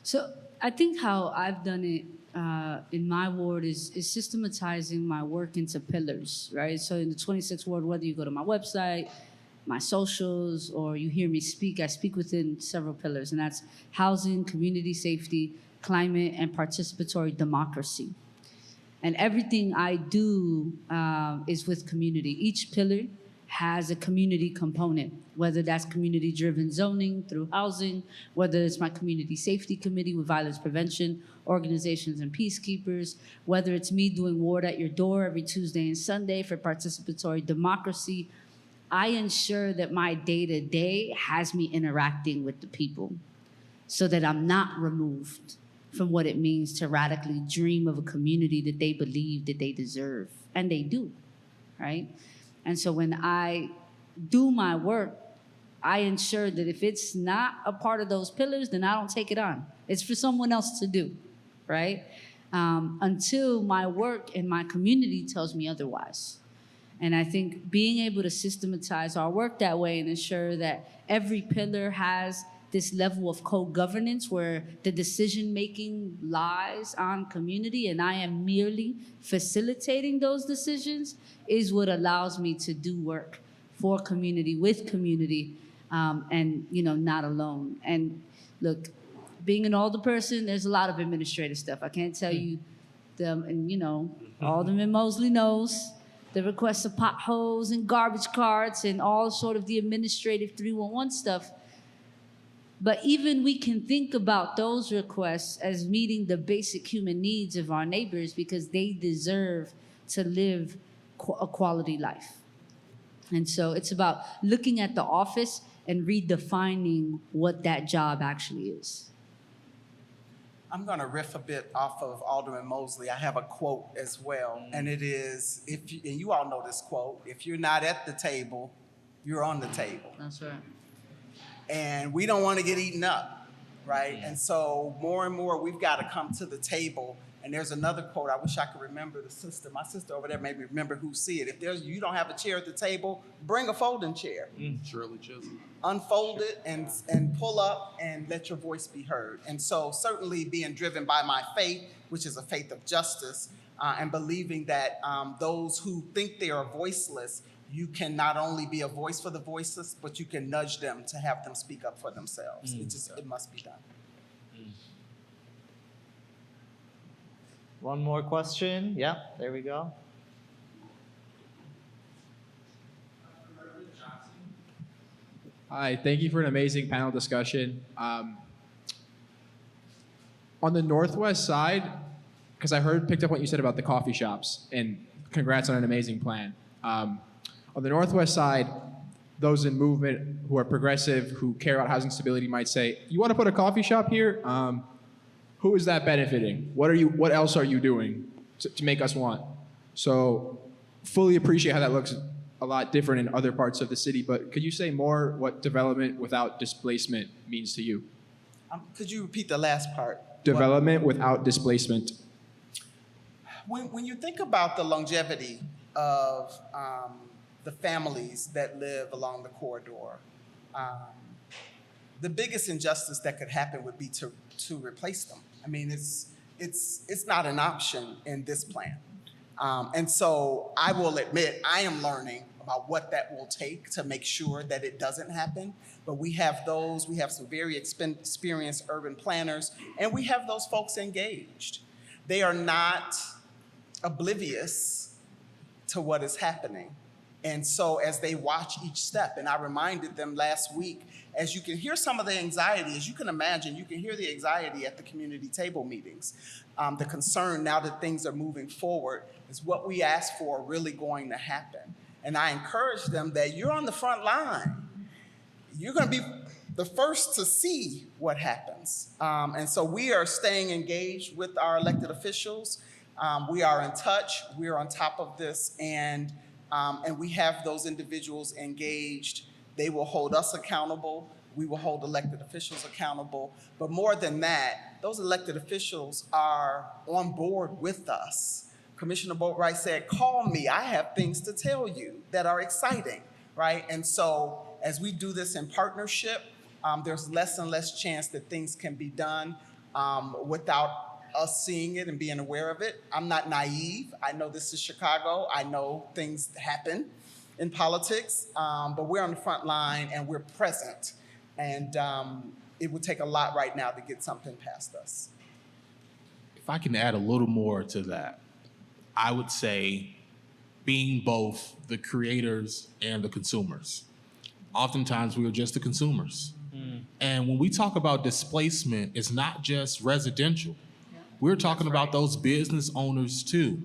So I think how I've done it in my ward is systematizing my work into pillars, right? So in the 26th ward, whether you go to my website, my socials, or you hear me speak, I speak within several pillars, and that's housing, community safety, climate, and participatory democracy. And everything I do is with community. Each pillar has a community component, whether that's community-driven zoning through housing, whether it's my community safety committee with violence prevention, organizations and peacekeepers, whether it's me doing ward at your door every Tuesday and Sunday for participatory democracy. I ensure that my day-to-day has me interacting with the people so that I'm not removed from what it means to radically dream of a community that they believe that they deserve, and they do, right? And so when I do my work, I ensure that if it's not a part of those pillars, then I don't take it on. It's for someone else to do, right? Until my work in my community tells me otherwise. And I think being able to systematize our work that way and ensure that every pillar has this level of co-governance where the decision-making lies on community and I am merely facilitating those decisions is what allows me to do work for community, with community, and not alone. And look, being an Alderperson, there's a lot of administrative stuff. I can't tell you them, and Alderman Mosley knows the requests of potholes and garbage carts and all sort of the administrative 311 stuff. But even we can think about those requests as meeting the basic human needs of our neighbors because they deserve to live a quality life. And so it's about looking at the office and redefining what that job actually is. I'm going to riff a bit off of Alderman Mosley. I have a quote as well, and it is, and you all know this quote, if you're not at the table, you're on the table. That's right. And we don't want to get eaten up, right? And so more and more, we've got to come to the table. And there's another quote, I wish I could remember my sister over there maybe remember who see it. If you don't have a chair at the table, bring a folding chair. Shirley Chisholm. Unfold it and pull up and let your voice be heard. And so certainly being driven by my faith, which is a faith of justice, and believing that those who think they are voiceless, you can not only be a voice for the voiceless, but you can nudge them to have them speak up for themselves. It must be done. One more question. Yeah, there we go. Hi, thank you for an amazing panel discussion. On the Northwest side, because I picked up what you said about the coffee shops, and congrats on an amazing plan. On the Northwest side, those in movement who are progressive, who care about housing stability might say, you want to put a coffee shop here? Who is that benefiting? What else are you doing to make us want? So fully appreciate how that looks a lot different in other parts of the city, but could you say more what development without displacement means to you? Could you repeat the last part? Development without displacement. When you think about the longevity of the families that live along the corridor, the biggest injustice that could happen would be to replace them. I mean, it's not an option in this plan. And so I will admit, I am learning about what that will take to make sure that it doesn't happen. But we have some very experienced urban planners, and we have those folks engaged. They are not oblivious to what is happening. And so as they watch each step, and I reminded them last week, as you can hear some of the anxiety, as you can imagine, you can hear the anxiety at the community table meetings. The concern now that things are moving forward, is what we asked for really going to happen? And I encourage them that you're on the front line. You're going to be the first to see what happens. And so we are staying engaged with our elected officials. We are in touch. We are on top of this. And we have those individuals engaged. They will hold us accountable. We will hold elected officials accountable. But more than that, those elected officials are on board with us. Commissioner Boatwright said, call me. I have things to tell you that are exciting, right? And so as we do this in partnership, there's less and less chance that things can be done without us seeing it and being aware of it. I'm not naive. I know this is Chicago. I know things happen in politics, but we're on the front line and we're present. And it would take a lot right now to get something past us. If I can add a little more to that, I would say being both the creators and the consumers. Oftentimes we are just the consumers. And when we talk about displacement, it's not just residential. We're talking about those business owners too.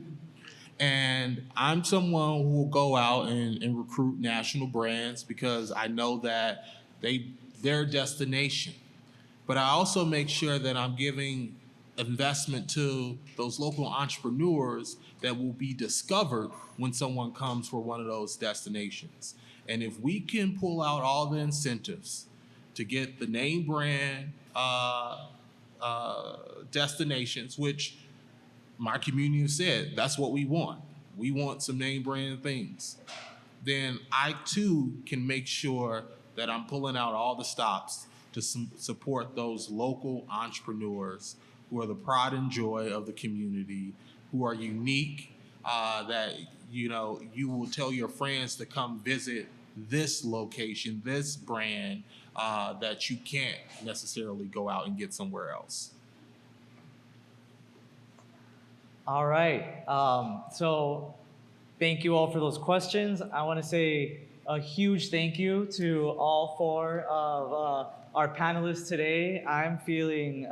And I'm someone who will go out and recruit national brands because I know that they're a destination. But I also make sure that I'm giving investment to those local entrepreneurs that will be discovered when someone comes for one of those destinations. And if we can pull out all the incentives to get the name brand destinations, which my community has said, that's what we want. We want some name brand things. Then I too can make sure that I'm pulling out all the stops to support those local entrepreneurs who are the pride and joy of the community, who are unique, that you will tell your friends to come visit this location, this brand, that you can't necessarily go out and get somewhere else. All right. So thank you all for those questions. I want to say a huge thank you to all four of our panelists today. I'm feeling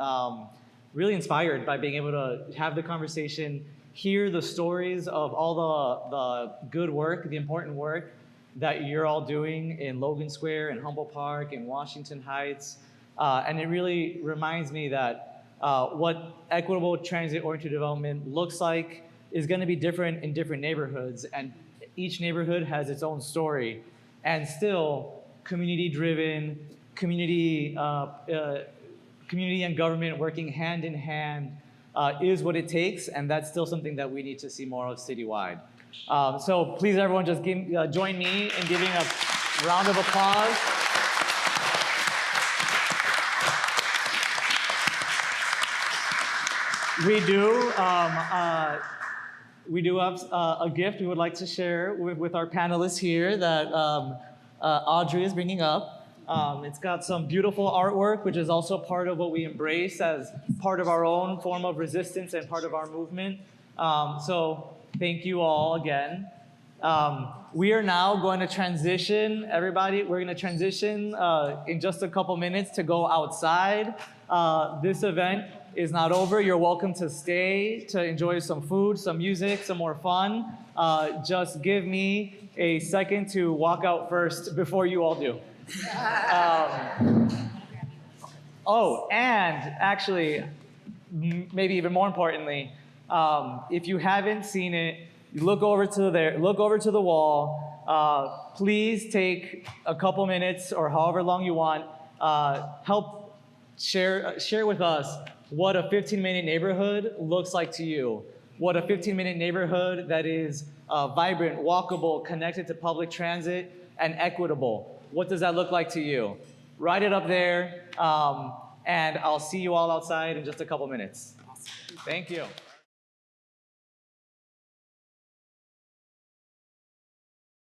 really inspired by being able to have the conversation, hear the stories of all the good work, the important work that you're all doing in Logan Square, in Humboldt Park, in Washington Heights. And it really reminds me that what equitable transit-oriented development looks like is going to be different in different neighborhoods, and each neighborhood has its own story. And still, community-driven, community and government working hand in hand is what it takes, and that's still something that we need to see more of citywide. So please, everyone, just join me in giving a round of applause. We do have a gift we would like to share with our panelists here that Audrey is bringing up. It's got some beautiful artwork, which is also part of what we embrace as part of our own form of resistance and part of our movement. So thank you all again. We are now going to transition, everybody, we're going to transition in just a couple minutes to go outside. This event is not over. You're welcome to stay, to enjoy some food, some music, some more fun. Just give me a second to walk out first before you all do. Oh, and actually, maybe even more importantly, if you haven't seen it, look over to the wall. Please take a couple minutes or however long you want. Help share with us what a 15-minute neighborhood looks like to you. What a 15-minute neighborhood that is vibrant, walkable, connected to public transit, and equitable. What does that look like to you? Write it up there, and I'll see you all outside in just a couple minutes. Thank you.